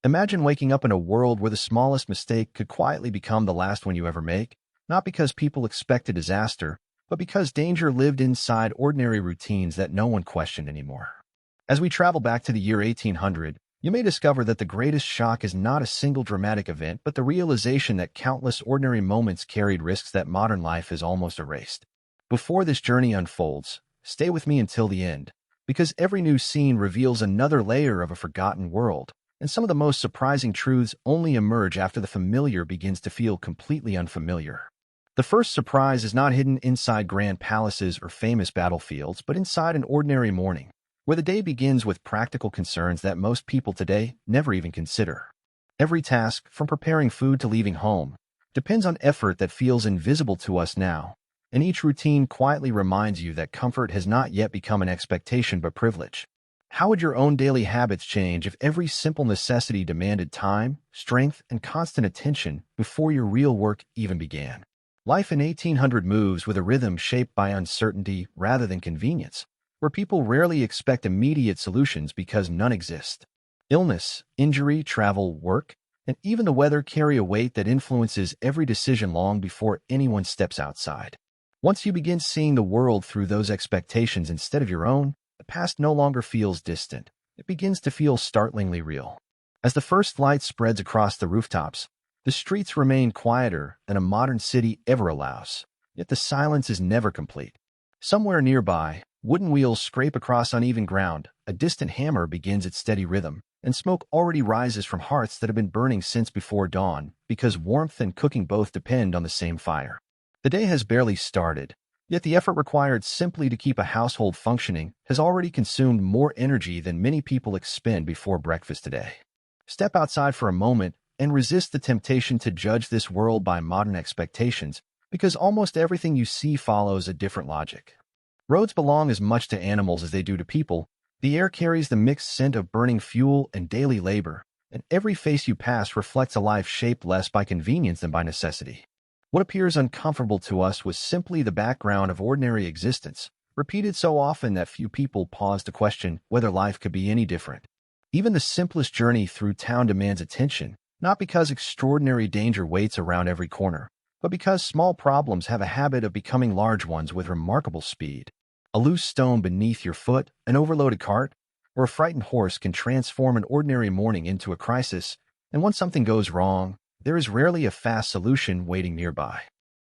Imagine waking up in a world where the smallest mistake could quietly become the last one you ever make, not because people expect a disaster, but because danger lived inside ordinary routines that no one questioned anymore. As we travel back to the year 1800, you may discover that the greatest shock is not a single dramatic event, but the realization that countless ordinary moments carried risks that modern life has almost erased. Before this journey unfolds, stay with me until the end, because every new scene reveals another layer of a forgotten world, and some of the most surprising truths only emerge after the familiar begins to feel completely unfamiliar. The first surprise is not hidden inside grand palaces or famous battlefields, but inside an ordinary morning, where the day begins with practical concerns that most people today never even consider. Every task, from preparing food to leaving home, depends on effort that feels invisible to us now, and each routine quietly reminds you that comfort has not yet become an expectation but privilege. How would your own daily habits change if every simple necessity demanded time, strength, and constant attention before your real work even began? Life in 1800 moves with a rhythm shaped by uncertainty rather than convenience, where people rarely expect immediate solutions because none exist. Illness, injury, travel, work, and even the weather carry a weight that influences every decision long before anyone steps outside. Once you begin seeing the world through those expectations instead of your own, the past no longer feels distant. It begins to feel startlingly real. As the first light spreads across the rooftops, the streets remain quieter than a modern city ever allows, yet the silence is never complete. Somewhere nearby, wooden wheels scrape across uneven ground, a distant hammer begins its steady rhythm, and smoke already rises from hearths that have been burning since before dawn, because warmth and cooking both depend on the same fire. The day has barely started, yet the effort required simply to keep a household functioning has already consumed more energy than many people expend before breakfast today. Step outside for a moment and resist the temptation to judge this world by modern expectations, because almost everything you see follows a different logic. Roads belong as much to animals as they do to people. The air carries the mixed scent of burning fuel and daily labor, and every face you pass reflects a life shaped less by convenience than by necessity. What appears uncomfortable to us was simply the background of ordinary existence, repeated so often that few people pause to question whether life could be any different. Even the simplest journey through town demands attention, not because extraordinary danger waits around every corner, but because small problems have a habit of becoming large ones with remarkable speed. A loose stone beneath your foot, an overloaded cart, or a frightened horse can transform an ordinary morning into a crisis, and once something goes wrong, there is rarely a fast solution waiting nearby.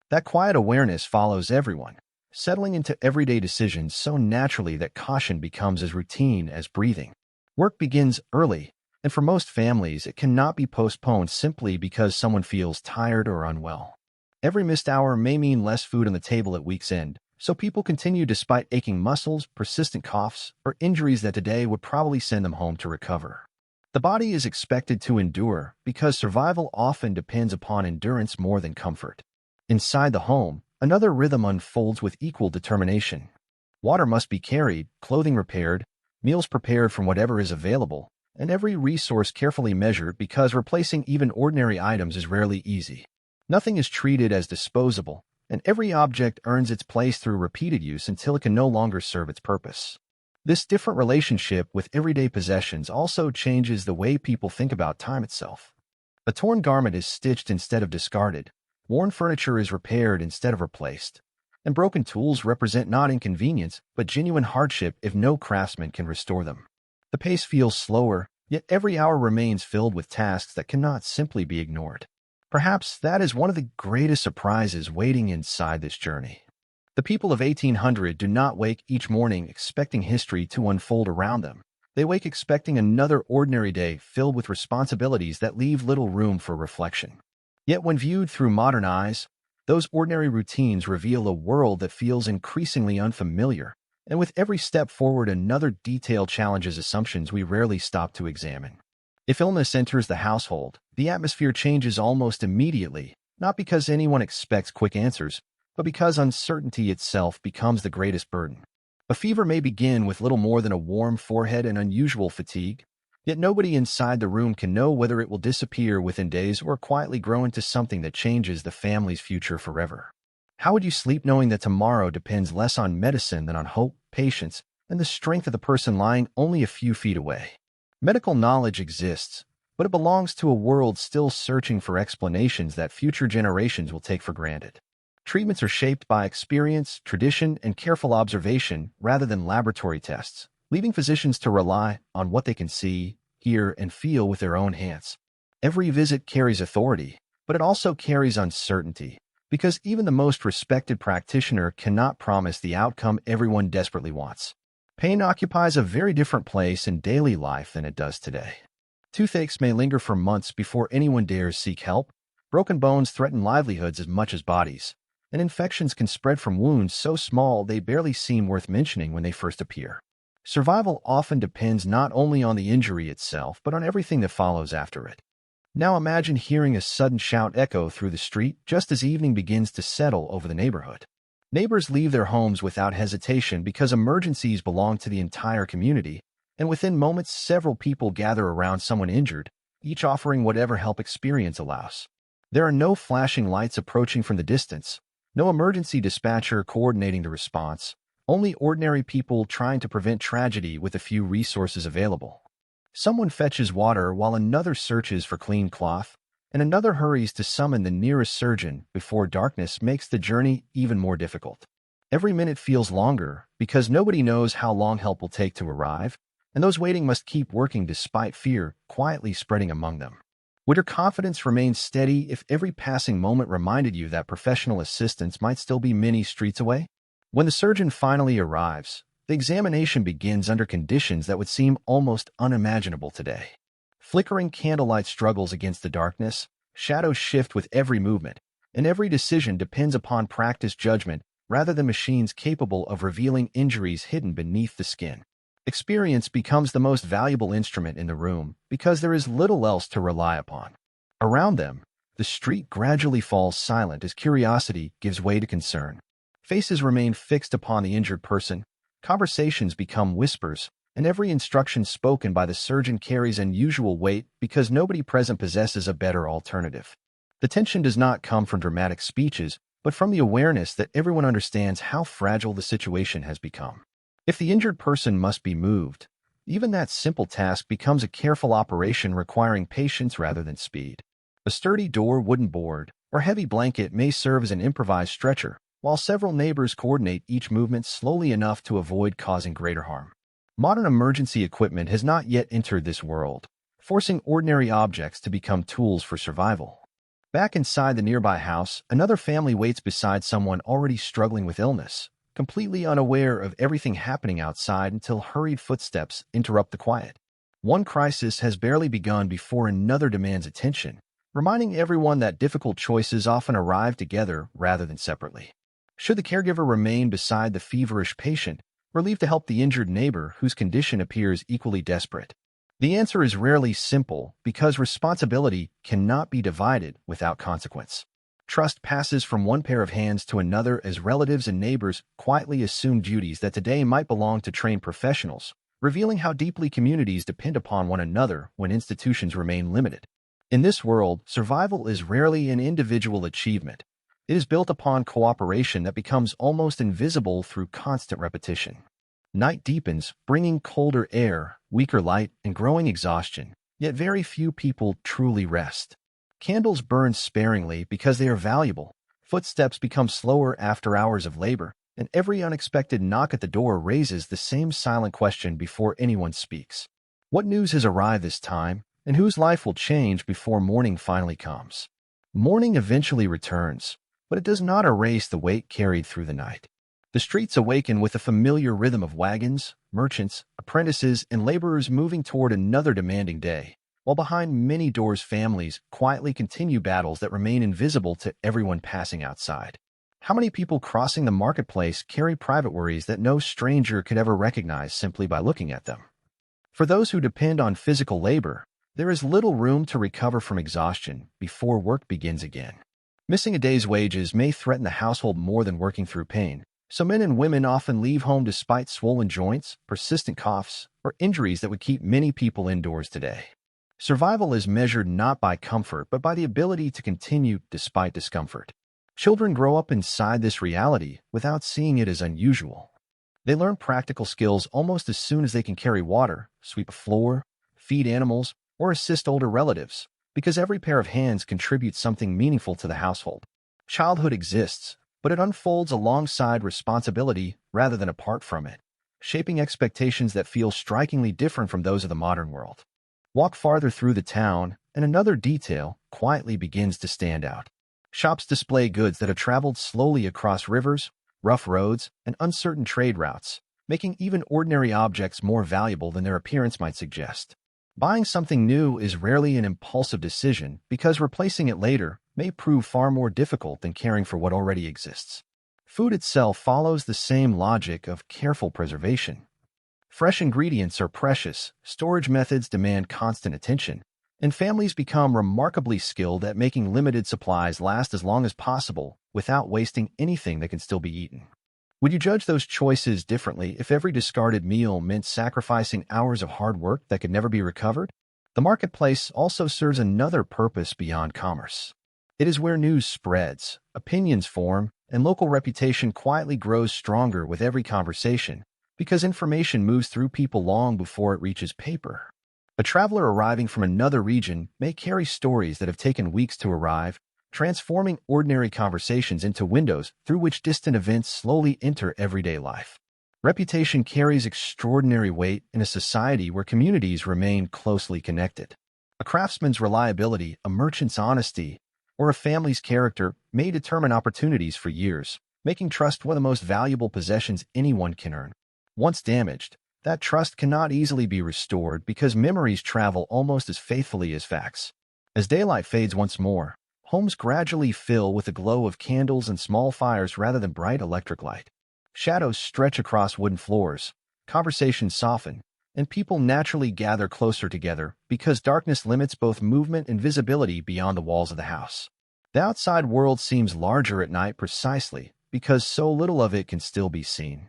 That quiet awareness follows everyone, settling into everyday decisions so naturally that caution becomes as routine as breathing. Work begins early, and for most families, it cannot be postponed simply because someone feels tired or unwell. Every missed hour may mean less food on the table at week's end, so people continue despite aching muscles, persistent coughs, or injuries that today would probably send them home to recover. The body is expected to endure because survival often depends upon endurance more than comfort. Inside the home, another rhythm unfolds with equal determination. Water must be carried, clothing repaired, meals prepared from whatever is available, and every resource carefully measured because replacing even ordinary items is rarely easy. Nothing is treated as disposable, and every object earns its place through repeated use until it can no longer serve its purpose. This different relationship with everyday possessions also changes the way people think about time itself. A torn garment is stitched instead of discarded, worn furniture is repaired instead of replaced, and broken tools represent not inconvenience but genuine hardship if no craftsman can restore them. The pace feels slower, yet every hour remains filled with tasks that cannot simply be ignored. Perhaps that is one of the greatest surprises waiting inside this journey. The people of 1800 do not wake each morning expecting history to unfold around them. They wake expecting another ordinary day filled with responsibilities that leave little room for reflection. Yet when viewed through modern eyes, those ordinary routines reveal a world that feels increasingly unfamiliar, and with every step forward another detail challenges assumptions we rarely stop to examine. If illness enters the household, the atmosphere changes almost immediately, not because anyone expects quick answers, but because uncertainty itself becomes the greatest burden. A fever may begin with little more than a warm forehead and unusual fatigue, yet nobody inside the room can know whether it will disappear within days or quietly grow into something that changes the family's future forever. How would you sleep knowing that tomorrow depends less on medicine than on hope, patience, and the strength of the person lying only a few feet away? Medical knowledge exists, but it belongs to a world still searching for explanations that future generations will take for granted. Treatments are shaped by experience, tradition, and careful observation rather than laboratory tests, leaving physicians to rely on what they can see, hear, and feel with their own hands. Every visit carries authority, but it also carries uncertainty, because even the most respected practitioner cannot promise the outcome everyone desperately wants. Pain occupies a very different place in daily life than it does today. Toothaches may linger for months before anyone dares seek help. Broken bones threaten livelihoods as much as bodies, and infections can spread from wounds so small they barely seem worth mentioning when they first appear. Survival often depends not only on the injury itself, but on everything that follows after it. Now imagine hearing a sudden shout echo through the street just as evening begins to settle over the neighborhood. Neighbors leave their homes without hesitation because emergencies belong to the entire community, and within moments several people gather around someone injured, each offering whatever help experience allows. There are no flashing lights approaching from the distance, no emergency dispatcher coordinating the response, only ordinary people trying to prevent tragedy with the few resources available. Someone fetches water while another searches for clean cloth, and another hurries to summon the nearest surgeon before darkness makes the journey even more difficult. Every minute feels longer because nobody knows how long help will take to arrive, and those waiting must keep working despite fear quietly spreading among them. Would your confidence remain steady if every passing moment reminded you that professional assistance might still be many streets away? When the surgeon finally arrives, the examination begins under conditions that would seem almost unimaginable today. Flickering candlelight struggles against the darkness, shadows shift with every movement, and every decision depends upon practiced judgment rather than machines capable of revealing injuries hidden beneath the skin. Experience becomes the most valuable instrument in the room because there is little else to rely upon. Around them, the street gradually falls silent as curiosity gives way to concern. Faces remain fixed upon the injured person, conversations become whispers, and every instruction spoken by the surgeon carries unusual weight because nobody present possesses a better alternative. The tension does not come from dramatic speeches, but from the awareness that everyone understands how fragile the situation has become. If the injured person must be moved, even that simple task becomes a careful operation requiring patience rather than speed. A sturdy door, wooden board, or heavy blanket may serve as an improvised stretcher, while several neighbors coordinate each movement slowly enough to avoid causing greater harm. Modern emergency equipment has not yet entered this world, forcing ordinary objects to become tools for survival. Back inside the nearby house, another family waits beside someone already struggling with illness, completely unaware of everything happening outside until hurried footsteps interrupt the quiet. One crisis has barely begun before another demands attention, reminding everyone that difficult choices often arrive together rather than separately. Should the caregiver remain beside the feverish patient, or leave to help the injured neighbor whose condition appears equally desperate? The answer is rarely simple because responsibility cannot be divided without consequence. Trust passes from one pair of hands to another as relatives and neighbors quietly assume duties that today might belong to trained professionals, revealing how deeply communities depend upon one another when institutions remain limited. In this world, survival is rarely an individual achievement. It is built upon cooperation that becomes almost invisible through constant repetition. Night deepens, bringing colder air, weaker light, and growing exhaustion, yet very few people truly rest. Candles burn sparingly because they are valuable. Footsteps become slower after hours of labor, and every unexpected knock at the door raises the same silent question before anyone speaks. What news has arrived this time, and whose life will change before morning finally comes? Morning eventually returns, but it does not erase the weight carried through the night. The streets awaken with a familiar rhythm of wagons, merchants, apprentices, and laborers moving toward another demanding day, while behind many doors families quietly continue battles that remain invisible to everyone passing outside. How many people crossing the marketplace carry private worries that no stranger could ever recognize simply by looking at them? For those who depend on physical labor, there is little room to recover from exhaustion before work begins again. Missing a day's wages may threaten the household more than working through pain, so men and women often leave home despite swollen joints, persistent coughs, or injuries that would keep many people indoors today. Survival is measured not by comfort but by the ability to continue despite discomfort. Children grow up inside this reality without seeing it as unusual. They learn practical skills almost as soon as they can carry water, sweep a floor, feed animals, or assist older relatives, because every pair of hands contributes something meaningful to the household. Childhood exists, but it unfolds alongside responsibility rather than apart from it, shaping expectations that feel strikingly different from those of the modern world. Walk farther through the town, and another detail quietly begins to stand out. Shops display goods that have traveled slowly across rivers, rough roads, and uncertain trade routes, making even ordinary objects more valuable than their appearance might suggest. Buying something new is rarely an impulsive decision because replacing it later may prove far more difficult than caring for what already exists. Food itself follows the same logic of careful preservation. Fresh ingredients are precious, storage methods demand constant attention, and families become remarkably skilled at making limited supplies last as long as possible without wasting anything that can still be eaten. Would you judge those choices differently if every discarded meal meant sacrificing hours of hard work that could never be recovered? The marketplace also serves another purpose beyond commerce. It is where news spreads, opinions form, and local reputation quietly grows stronger with every conversation, because information moves through people long before it reaches paper. A traveler arriving from another region may carry stories that have taken weeks to arrive, transforming ordinary conversations into windows through which distant events slowly enter everyday life. Reputation carries extraordinary weight in a society where communities remain closely connected. A craftsman's reliability, a merchant's honesty, or a family's character may determine opportunities for years, making trust one of the most valuable possessions anyone can earn. Once damaged, that trust cannot easily be restored because memories travel almost as faithfully as facts. As daylight fades once more, homes gradually fill with a glow of candles and small fires rather than bright electric light. Shadows stretch across wooden floors, conversations soften, and people naturally gather closer together because darkness limits both movement and visibility beyond the walls of the house. The outside world seems larger at night precisely because so little of it can still be seen.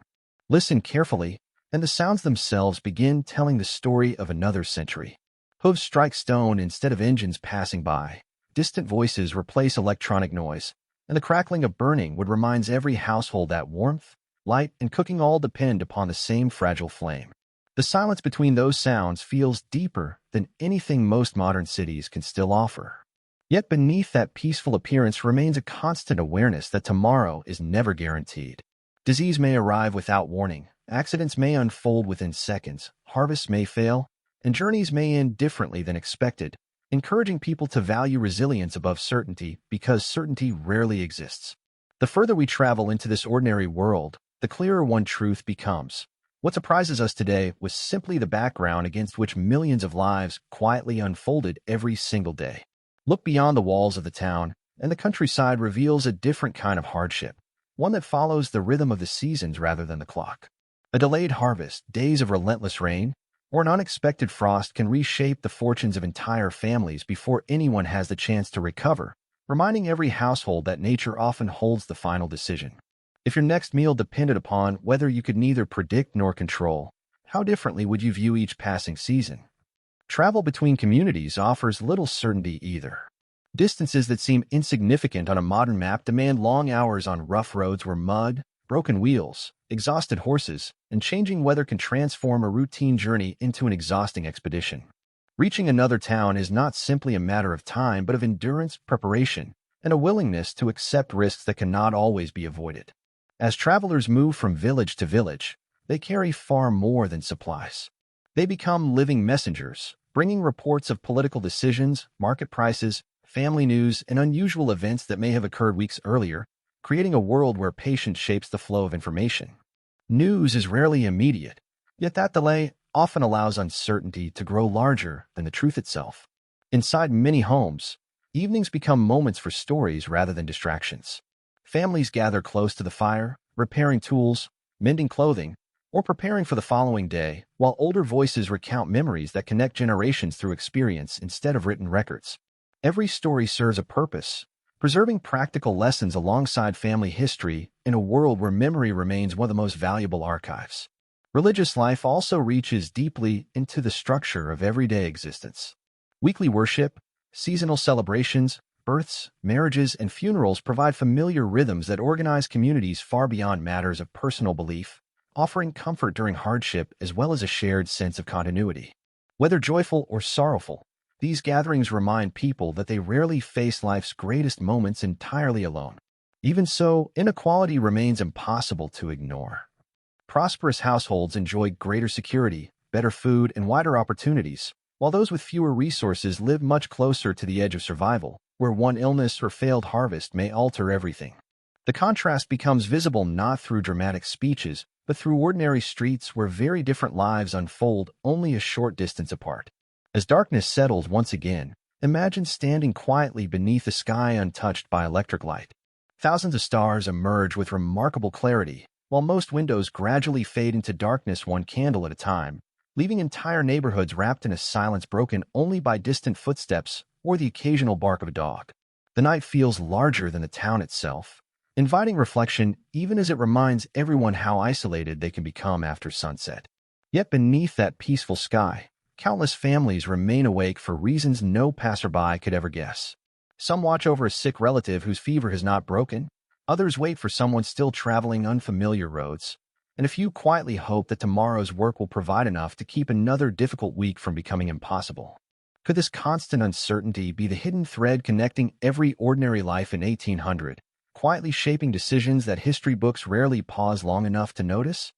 Listen carefully, and the sounds themselves begin telling the story of another century. Hooves strike stone instead of engines passing by. Distant voices replace electronic noise, and the crackling of burning wood reminds every household that warmth, light, and cooking all depend upon the same fragile flame. The silence between those sounds feels deeper than anything most modern cities can still offer. Yet beneath that peaceful appearance remains a constant awareness that tomorrow is never guaranteed. Disease may arrive without warning, accidents may unfold within seconds, harvests may fail, and journeys may end differently than expected, encouraging people to value resilience above certainty because certainty rarely exists. The further we travel into this ordinary world, the clearer one truth becomes. What surprises us today was simply the background against which millions of lives quietly unfolded every single day. Look beyond the walls of the town, and the countryside reveals a different kind of hardship, one that follows the rhythm of the seasons rather than the clock. A delayed harvest, days of relentless rain, or an unexpected frost can reshape the fortunes of entire families before anyone has the chance to recover, reminding every household that nature often holds the final decision. If your next meal depended upon whether you could neither predict nor control, how differently would you view each passing season? Travel between communities offers little certainty either. Distances that seem insignificant on a modern map demand long hours on rough roads where mud, broken wheels, exhausted horses, and changing weather can transform a routine journey into an exhausting expedition. Reaching another town is not simply a matter of time but of endurance, preparation, and a willingness to accept risks that cannot always be avoided. As travelers move from village to village, they carry far more than supplies. They become living messengers, bringing reports of political decisions, market prices, family news, and unusual events that may have occurred weeks earlier, creating a world where patience shapes the flow of information. News is rarely immediate, yet that delay often allows uncertainty to grow larger than the truth itself. Inside many homes, evenings become moments for stories rather than distractions. Families gather close to the fire, repairing tools, mending clothing, or preparing for the following day, while older voices recount memories that connect generations through experience instead of written records. Every story serves a purpose, preserving practical lessons alongside family history in a world where memory remains one of the most valuable archives. Religious life also reaches deeply into the structure of everyday existence. Weekly worship, seasonal celebrations, births, marriages, and funerals provide familiar rhythms that organize communities far beyond matters of personal belief, offering comfort during hardship as well as a shared sense of continuity. Whether joyful or sorrowful, These gatherings remind people that they rarely face life's greatest moments entirely alone. Even so, inequality remains impossible to ignore. Prosperous households enjoy greater security, better food, and wider opportunities, while those with fewer resources live much closer to the edge of survival, where one illness or failed harvest may alter everything. The contrast becomes visible not through dramatic speeches, but through ordinary streets where very different lives unfold only a short distance apart. As darkness settles once again, imagine standing quietly beneath a sky untouched by electric light. Thousands of stars emerge with remarkable clarity, while most windows gradually fade into darkness one candle at a time, leaving entire neighborhoods wrapped in a silence broken only by distant footsteps or the occasional bark of a dog. The night feels larger than the town itself, inviting reflection even as it reminds everyone how isolated they can become after sunset. Yet beneath that peaceful sky, countless families remain awake for reasons no passerby could ever guess. Some watch over a sick relative whose fever has not broken, others wait for someone still traveling unfamiliar roads, and a few quietly hope that tomorrow's work will provide enough to keep another difficult week from becoming impossible. Could this constant uncertainty be the hidden thread connecting every ordinary life in 1800? Quietly shaping decisions that history books rarely pause long enough to notice?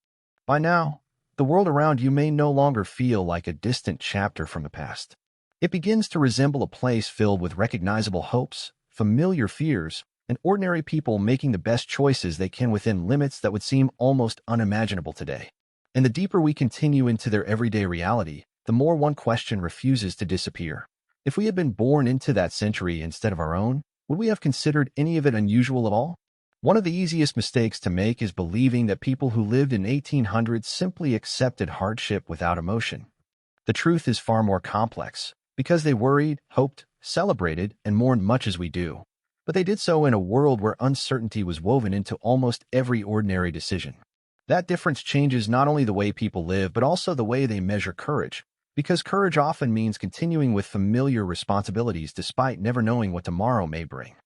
By now, the world around you may no longer feel like a distant chapter from the past. It begins to resemble a place filled with recognizable hopes, familiar fears, and ordinary people making the best choices they can within limits that would seem almost unimaginable today. And the deeper we continue into their everyday reality, the more one question refuses to disappear. If we had been born into that century instead of our own, would we have considered any of it unusual at all? One of the easiest mistakes to make is believing that people who lived in 1800 simply accepted hardship without emotion. The truth is far more complex, because they worried, hoped, celebrated, and mourned much as we do. But they did so in a world where uncertainty was woven into almost every ordinary decision. That difference changes not only the way people live, but also the way they measure courage, because courage often means continuing with familiar responsibilities despite never knowing what tomorrow may bring.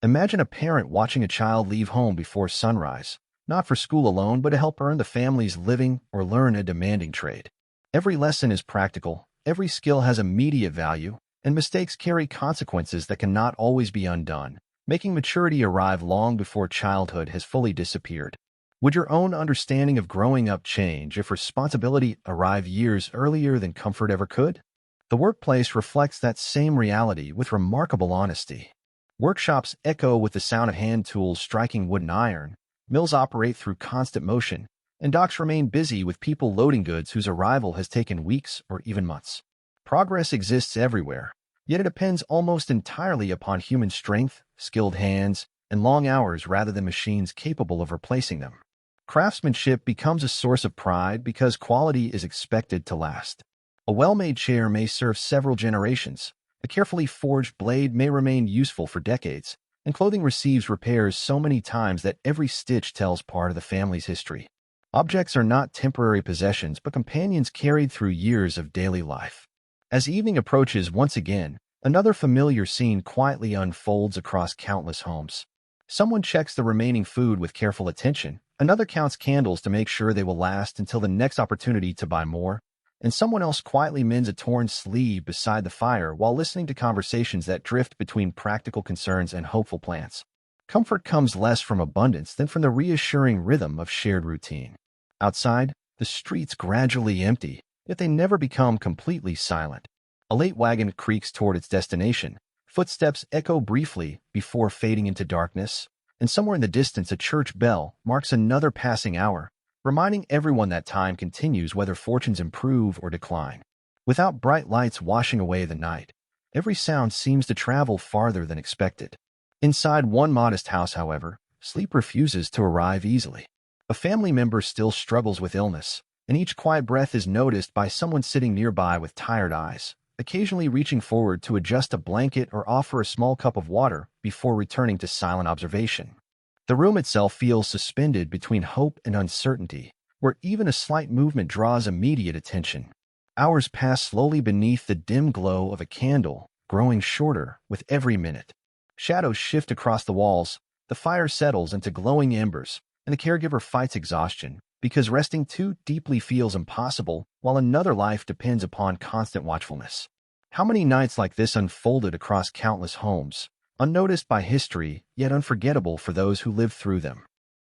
Imagine a parent watching a child leave home before sunrise, not for school alone, but to help earn the family's living or learn a demanding trade. Every lesson is practical, every skill has immediate value, and mistakes carry consequences that cannot always be undone, making maturity arrive long before childhood has fully disappeared. Would your own understanding of growing up change if responsibility arrived years earlier than comfort ever could? The workplace reflects that same reality with remarkable honesty. Workshops echo with the sound of hand tools striking wood and iron, mills operate through constant motion, and docks remain busy with people loading goods whose arrival has taken weeks or even months. Progress exists everywhere, yet it depends almost entirely upon human strength, skilled hands, and long hours rather than machines capable of replacing them. Craftsmanship becomes a source of pride because quality is expected to last. A well-made chair may serve several generations, a carefully forged blade may remain useful for decades, and clothing receives repairs so many times that every stitch tells part of the family's history. Objects are not temporary possessions but companions carried through years of daily life. As evening approaches once again, another familiar scene quietly unfolds across countless homes. Someone checks the remaining food with careful attention, another counts candles to make sure they will last until the next opportunity to buy more, and someone else quietly mends a torn sleeve beside the fire while listening to conversations that drift between practical concerns and hopeful plans. Comfort comes less from abundance than from the reassuring rhythm of shared routine. Outside, the streets gradually empty, yet they never become completely silent. A late wagon creaks toward its destination, footsteps echo briefly before fading into darkness, and somewhere in the distance a church bell marks another passing hour, reminding everyone that time continues whether fortunes improve or decline. Without bright lights washing away the night, every sound seems to travel farther than expected. Inside one modest house, however, sleep refuses to arrive easily. A family member still struggles with illness, and each quiet breath is noticed by someone sitting nearby with tired eyes, occasionally reaching forward to adjust a blanket or offer a small cup of water before returning to silent observation. The room itself feels suspended between hope and uncertainty, where even a slight movement draws immediate attention. Hours pass slowly beneath the dim glow of a candle, growing shorter with every minute. Shadows shift across the walls, the fire settles into glowing embers, and the caregiver fights exhaustion, because resting too deeply feels impossible, while another life depends upon constant watchfulness. How many nights like this unfolded across countless homes, unnoticed by history, yet unforgettable for those who lived through them?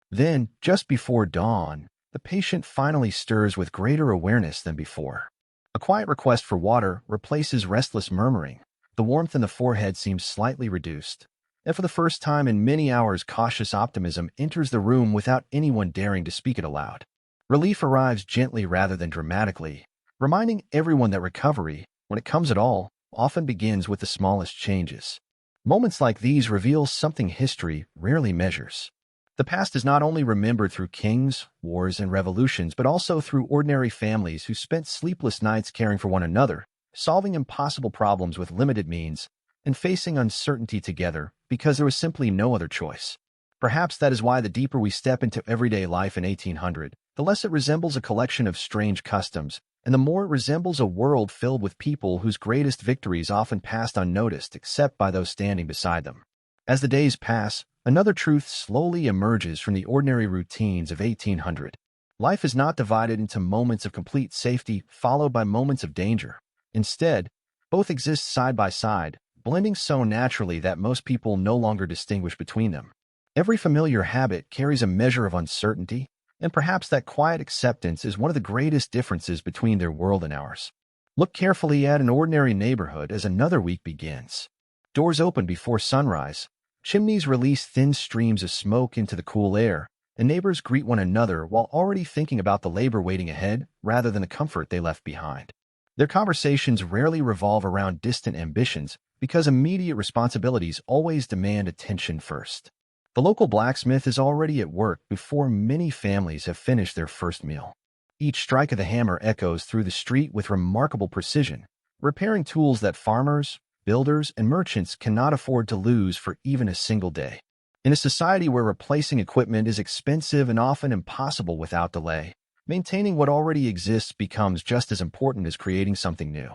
Then, just before dawn, the patient finally stirs with greater awareness than before. A quiet request for water replaces restless murmuring. The warmth in the forehead seems slightly reduced. And for the first time in many hours, cautious optimism enters the room without anyone daring to speak it aloud. Relief arrives gently rather than dramatically, reminding everyone that recovery, when it comes at all, often begins with the smallest changes. Moments like these reveal something history rarely measures. The past is not only remembered through kings, wars, and revolutions, but also through ordinary families who spent sleepless nights caring for one another, solving impossible problems with limited means, and facing uncertainty together because there was simply no other choice. Perhaps that is why the deeper we step into everyday life in 1800, the less it resembles a collection of strange customs, and the more it resembles a world filled with people whose greatest victories often passed unnoticed except by those standing beside them. As the days pass, another truth slowly emerges from the ordinary routines of 1800. Life is not divided into moments of complete safety followed by moments of danger. Instead, both exist side by side, blending so naturally that most people no longer distinguish between them. Every familiar habit carries a measure of uncertainty, and perhaps that quiet acceptance is one of the greatest differences between their world and ours. Look carefully at an ordinary neighborhood as another week begins. Doors open before sunrise, chimneys release thin streams of smoke into the cool air, and neighbors greet one another while already thinking about the labor waiting ahead rather than the comfort they left behind. Their conversations rarely revolve around distant ambitions because immediate responsibilities always demand attention first. The local blacksmith is already at work before many families have finished their first meal. Each strike of the hammer echoes through the street with remarkable precision, repairing tools that farmers, builders, and merchants cannot afford to lose for even a single day. In a society where replacing equipment is expensive and often impossible without delay, maintaining what already exists becomes just as important as creating something new.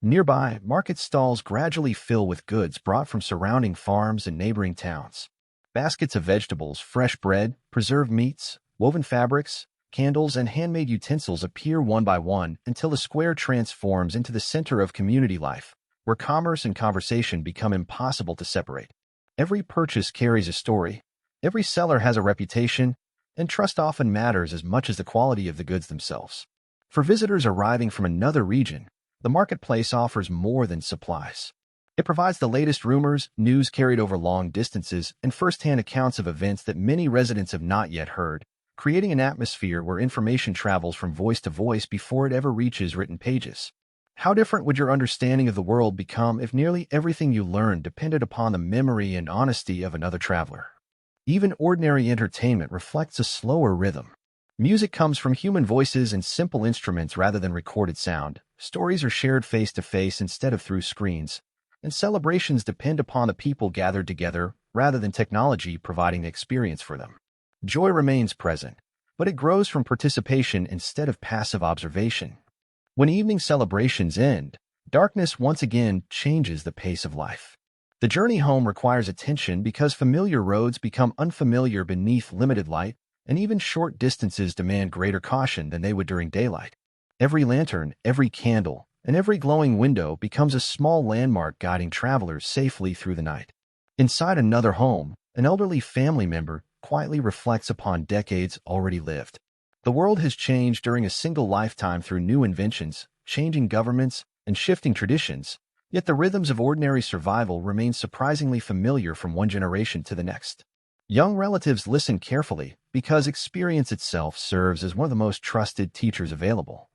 Nearby, market stalls gradually fill with goods brought from surrounding farms and neighboring towns. Baskets of vegetables, fresh bread, preserved meats, woven fabrics, candles, and handmade utensils appear one by one until the square transforms into the center of community life, where commerce and conversation become impossible to separate. Every purchase carries a story, every seller has a reputation, and trust often matters as much as the quality of the goods themselves. For visitors arriving from another region, the marketplace offers more than supplies. It provides the latest rumors, news carried over long distances, and first-hand accounts of events that many residents have not yet heard, creating an atmosphere where information travels from voice to voice before it ever reaches written pages. How different would your understanding of the world become if nearly everything you learned depended upon the memory and honesty of another traveler? Even ordinary entertainment reflects a slower rhythm. Music comes from human voices and simple instruments rather than recorded sound. Stories are shared face-to-face instead of through screens, and celebrations depend upon the people gathered together rather than technology providing the experience for them. Joy remains present, but it grows from participation instead of passive observation. When evening celebrations end, darkness once again changes the pace of life. The journey home requires attention because familiar roads become unfamiliar beneath limited light, and even short distances demand greater caution than they would during daylight. Every lantern, every candle, and every glowing window becomes a small landmark guiding travelers safely through the night. Inside another home, an elderly family member quietly reflects upon decades already lived. The world has changed during a single lifetime through new inventions, changing governments, and shifting traditions, yet the rhythms of ordinary survival remain surprisingly familiar from one generation to the next. Young relatives listen carefully because experience itself serves as one of the most trusted teachers available.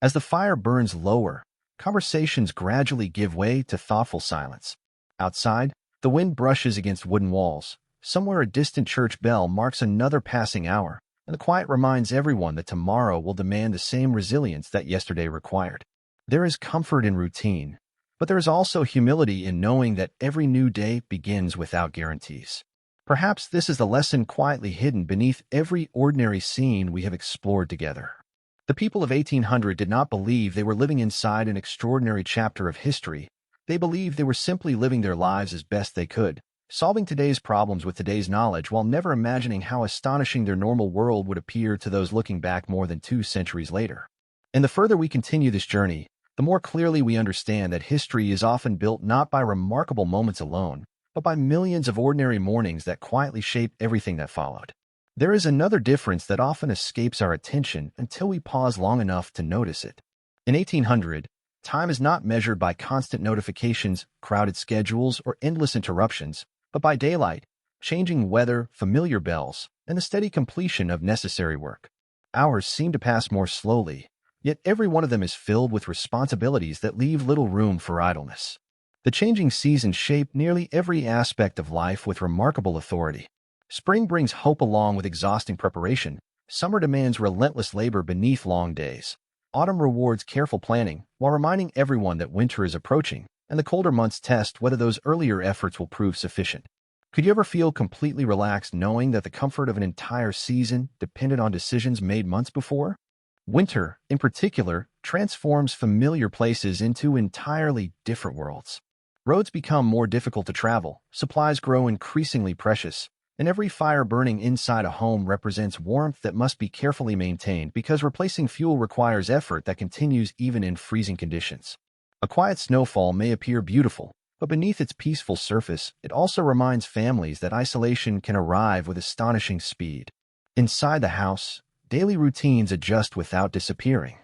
As the fire burns lower, conversations gradually give way to thoughtful silence. Outside, the wind brushes against wooden walls. Somewhere a distant church bell marks another passing hour, and the quiet reminds everyone that tomorrow will demand the same resilience that yesterday required. There is comfort in routine, but there is also humility in knowing that every new day begins without guarantees. Perhaps this is the lesson quietly hidden beneath every ordinary scene we have explored together. The people of 1800 did not believe they were living inside an extraordinary chapter of history. They believed they were simply living their lives as best they could, solving today's problems with today's knowledge while never imagining how astonishing their normal world would appear to those looking back more than 2 centuries later. And the further we continue this journey, the more clearly we understand that history is often built not by remarkable moments alone, but by millions of ordinary mornings that quietly shape everything that followed. There is another difference that often escapes our attention until we pause long enough to notice it. In 1800, time is not measured by constant notifications, crowded schedules, or endless interruptions, but by daylight, changing weather, familiar bells, and the steady completion of necessary work. Hours seem to pass more slowly, yet every one of them is filled with responsibilities that leave little room for idleness. The changing seasons shape nearly every aspect of life with remarkable authority. Spring brings hope along with exhausting preparation. Summer demands relentless labor beneath long days. Autumn rewards careful planning, while reminding everyone that winter is approaching, and the colder months test whether those earlier efforts will prove sufficient. Could you ever feel completely relaxed knowing that the comfort of an entire season depended on decisions made months before? Winter, in particular, transforms familiar places into entirely different worlds. Roads become more difficult to travel, supplies grow increasingly precious, and every fire burning inside a home represents warmth that must be carefully maintained because replacing fuel requires effort that continues even in freezing conditions. A quiet snowfall may appear beautiful, but beneath its peaceful surface, it also reminds families that isolation can arrive with astonishing speed. Inside the house, daily routines adjust without disappearing.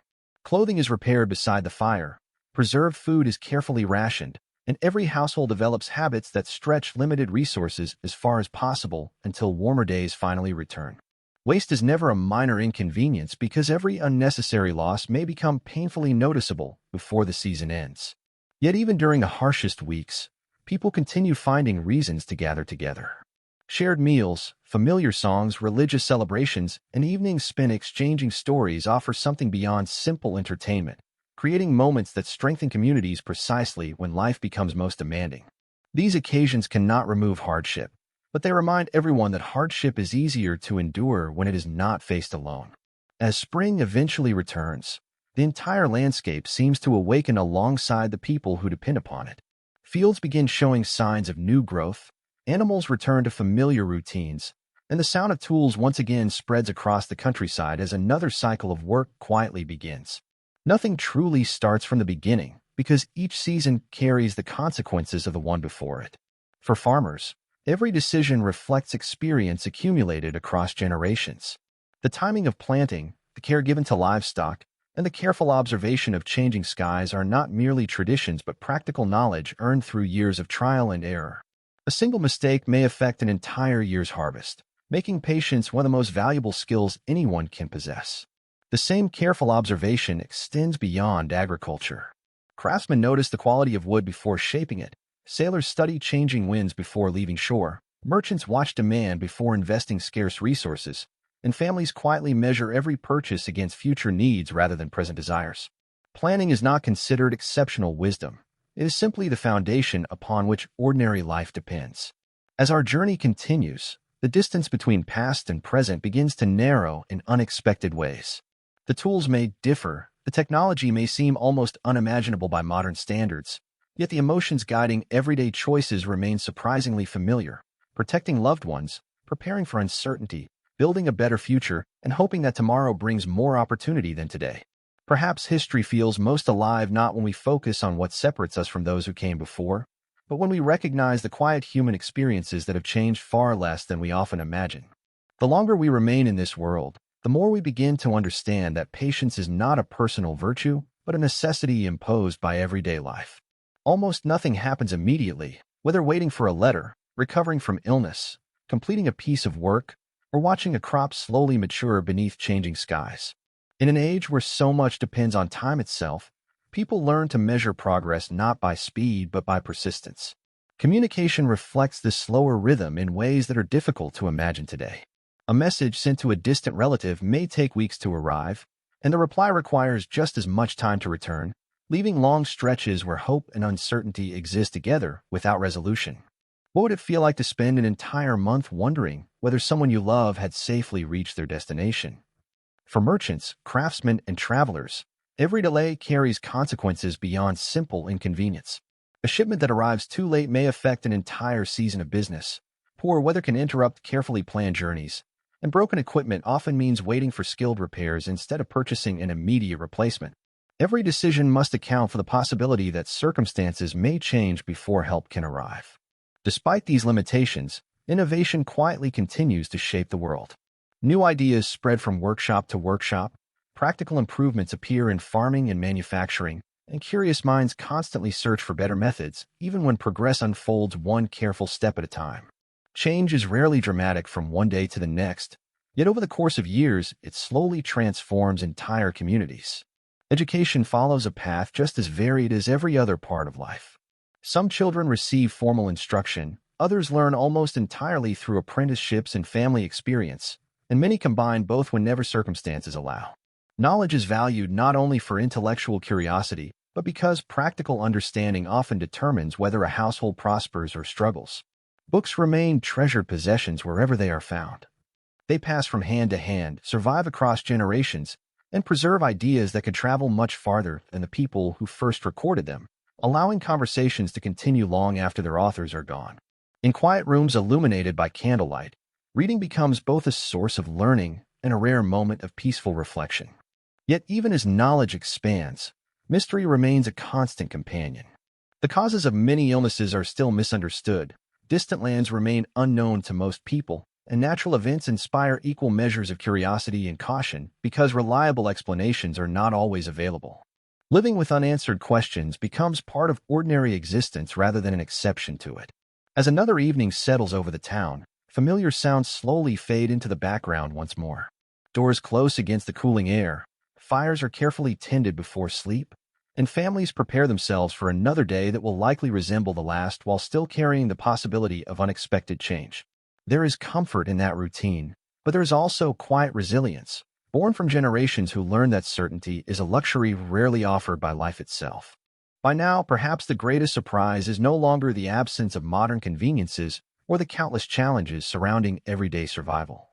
Clothing is repaired beside the fire, preserved food is carefully rationed, and every household develops habits that stretch limited resources as far as possible until warmer days finally return. Waste is never a minor inconvenience because every unnecessary loss may become painfully noticeable before the season ends. Yet even during the harshest weeks, people continue finding reasons to gather together. Shared meals, familiar songs, religious celebrations, and evenings spent exchanging stories offer something beyond simple entertainment, creating moments that strengthen communities precisely when life becomes most demanding. These occasions cannot remove hardship, but they remind everyone that hardship is easier to endure when it is not faced alone. As spring eventually returns, the entire landscape seems to awaken alongside the people who depend upon it. Fields begin showing signs of new growth, animals return to familiar routines, and the sound of tools once again spreads across the countryside as another cycle of work quietly begins. Nothing truly starts from the beginning because each season carries the consequences of the one before it. For farmers, every decision reflects experience accumulated across generations. The timing of planting, the care given to livestock, and the careful observation of changing skies are not merely traditions but practical knowledge earned through years of trial and error. A single mistake may affect an entire year's harvest, making patience one of the most valuable skills anyone can possess. The same careful observation extends beyond agriculture. Craftsmen notice the quality of wood before shaping it. Sailors study changing winds before leaving shore. Merchants watch demand before investing scarce resources. And families quietly measure every purchase against future needs rather than present desires. Planning is not considered exceptional wisdom. It is simply the foundation upon which ordinary life depends. As our journey continues, the distance between past and present begins to narrow in unexpected ways. The tools may differ, the technology may seem almost unimaginable by modern standards, yet the emotions guiding everyday choices remain surprisingly familiar. Protecting loved ones, preparing for uncertainty, building a better future, and hoping that tomorrow brings more opportunity than today. Perhaps history feels most alive not when we focus on what separates us from those who came before, but when we recognize the quiet human experiences that have changed far less than we often imagine. The longer we remain in this world, the more we begin to understand that patience is not a personal virtue, but a necessity imposed by everyday life. Almost nothing happens immediately, whether waiting for a letter, recovering from illness, completing a piece of work, or watching a crop slowly mature beneath changing skies. In an age where so much depends on time itself, people learn to measure progress not by speed but by persistence. Communication reflects this slower rhythm in ways that are difficult to imagine today. A message sent to a distant relative may take weeks to arrive, and the reply requires just as much time to return, leaving long stretches where hope and uncertainty exist together without resolution. What would it feel like to spend an entire month wondering whether someone you love had safely reached their destination? For merchants, craftsmen, and travelers, every delay carries consequences beyond simple inconvenience. A shipment that arrives too late may affect an entire season of business. Poor weather can interrupt carefully planned journeys, and broken equipment often means waiting for skilled repairs instead of purchasing an immediate replacement. Every decision must account for the possibility that circumstances may change before help can arrive. Despite these limitations, innovation quietly continues to shape the world. New ideas spread from workshop to workshop, practical improvements appear in farming and manufacturing, and curious minds constantly search for better methods, even when progress unfolds one careful step at a time. Change is rarely dramatic from one day to the next, yet over the course of years, it slowly transforms entire communities. Education follows a path just as varied as every other part of life. Some children receive formal instruction, others learn almost entirely through apprenticeships and family experience, and many combine both whenever circumstances allow. Knowledge is valued not only for intellectual curiosity, but because practical understanding often determines whether a household prospers or struggles. Books remain treasured possessions wherever they are found. They pass from hand to hand, survive across generations, and preserve ideas that could travel much farther than the people who first recorded them, allowing conversations to continue long after their authors are gone. In quiet rooms illuminated by candlelight, reading becomes both a source of learning and a rare moment of peaceful reflection. Yet even as knowledge expands, mystery remains a constant companion. The causes of many illnesses are still misunderstood, distant lands remain unknown to most people, and natural events inspire equal measures of curiosity and caution because reliable explanations are not always available. Living with unanswered questions becomes part of ordinary existence rather than an exception to it. As another evening settles over the town, familiar sounds slowly fade into the background once more. Doors close against the cooling air, fires are carefully tended before sleep, and families prepare themselves for another day that will likely resemble the last while still carrying the possibility of unexpected change. There is comfort in that routine, but there is also quiet resilience, born from generations who learned that certainty is a luxury rarely offered by life itself. By now, perhaps the greatest surprise is no longer the absence of modern conveniences or the countless challenges surrounding everyday survival.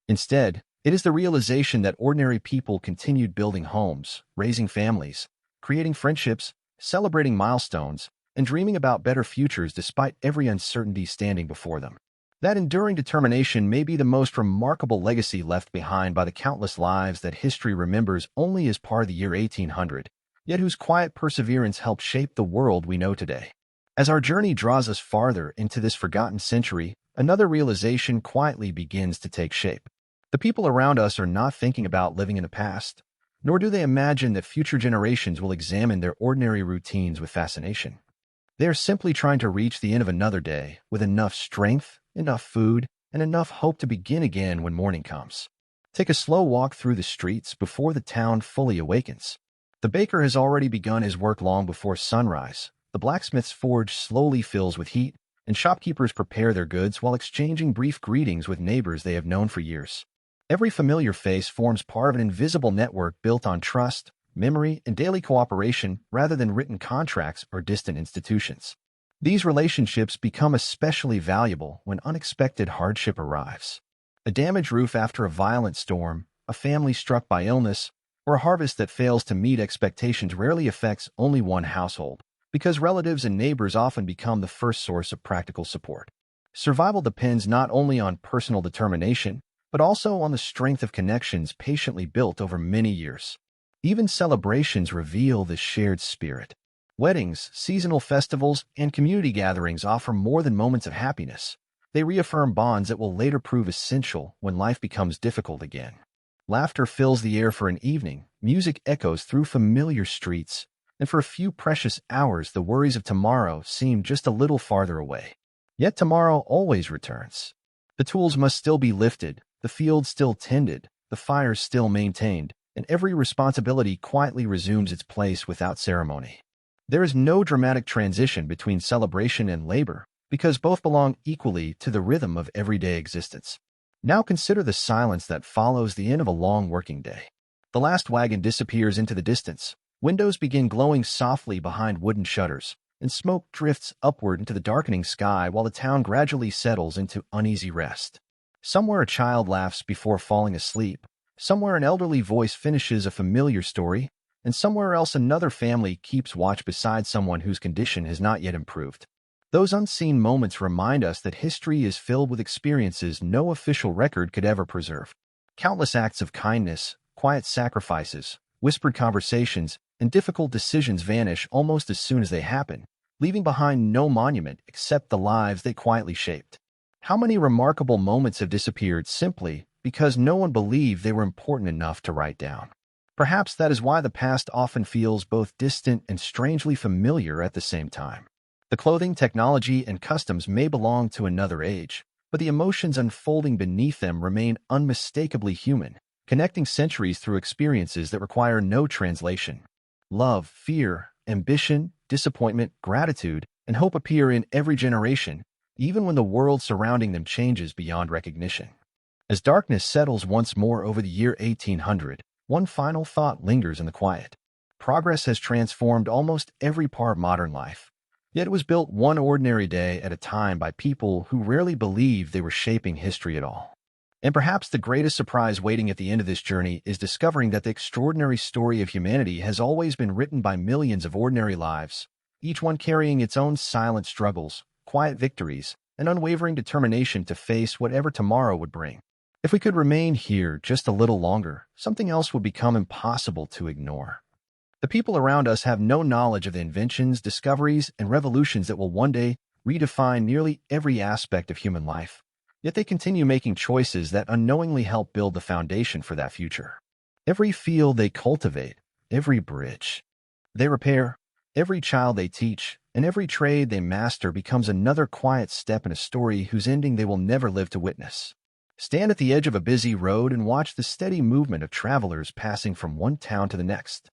Instead, it is the realization that ordinary people continued building homes, raising families, creating friendships, celebrating milestones, and dreaming about better futures despite every uncertainty standing before them. That enduring determination may be the most remarkable legacy left behind by the countless lives that history remembers only as part of the year 1800, yet whose quiet perseverance helped shape the world we know today. As our journey draws us farther into this forgotten century, another realization quietly begins to take shape. The people around us are not thinking about living in the past, nor do they imagine that future generations will examine their ordinary routines with fascination. They are simply trying to reach the end of another day with enough strength, enough food, and enough hope to begin again when morning comes. Take a slow walk through the streets before the town fully awakens. The baker has already begun his work long before sunrise. The blacksmith's forge slowly fills with heat, and shopkeepers prepare their goods while exchanging brief greetings with neighbors they have known for years. Every familiar face forms part of an invisible network built on trust, memory, and daily cooperation rather than written contracts or distant institutions. These relationships become especially valuable when unexpected hardship arrives. A damaged roof after a violent storm, a family struck by illness, or a harvest that fails to meet expectations rarely affects only one household, because relatives and neighbors often become the first source of practical support. Survival depends not only on personal determination, but also on the strength of connections patiently built over many years. Even celebrations reveal this shared spirit. Weddings, seasonal festivals, and community gatherings offer more than moments of happiness. They reaffirm bonds that will later prove essential when life becomes difficult again. Laughter fills the air for an evening, music echoes through familiar streets, and for a few precious hours the worries of tomorrow seem just a little farther away. Yet tomorrow always returns. The tools must still be lifted, the fields still tended, the fires still maintained, and every responsibility quietly resumes its place without ceremony. There is no dramatic transition between celebration and labor, because both belong equally to the rhythm of everyday existence. Now consider the silence that follows the end of a long working day. The last wagon disappears into the distance, windows begin glowing softly behind wooden shutters, and smoke drifts upward into the darkening sky while the town gradually settles into uneasy rest. Somewhere a child laughs before falling asleep, somewhere an elderly voice finishes a familiar story, and somewhere else another family keeps watch beside someone whose condition has not yet improved. Those unseen moments remind us that history is filled with experiences no official record could ever preserve. Countless acts of kindness, quiet sacrifices, Whispered conversations and difficult decisions vanish almost as soon as they happen, leaving behind no monument except the lives they quietly shaped. How many remarkable moments have disappeared simply because no one believed they were important enough to write down? Perhaps that is why the past often feels both distant and strangely familiar at the same time. The clothing, technology, and customs may belong to another age, but the emotions unfolding beneath them remain unmistakably human, connecting centuries through experiences that require no translation. Love, fear, ambition, disappointment, gratitude, and hope appear in every generation, even when the world surrounding them changes beyond recognition. As darkness settles once more over the year 1800, one final thought lingers in the quiet. Progress has transformed almost every part of modern life, yet it was built one ordinary day at a time by people who rarely believed they were shaping history at all. And perhaps the greatest surprise waiting at the end of this journey is discovering that the extraordinary story of humanity has always been written by millions of ordinary lives, each one carrying its own silent struggles, quiet victories, and unwavering determination to face whatever tomorrow would bring. If we could remain here just a little longer, something else would become impossible to ignore. The people around us have no knowledge of the inventions, discoveries, and revolutions that will one day redefine nearly every aspect of human life. Yet they continue making choices that unknowingly help build the foundation for that future. Every field they cultivate, every bridge they repair, every child they teach, and every trade they master becomes another quiet step in a story whose ending they will never live to witness. Stand at the edge of a busy road and watch the steady movement of travelers passing from one town to the next.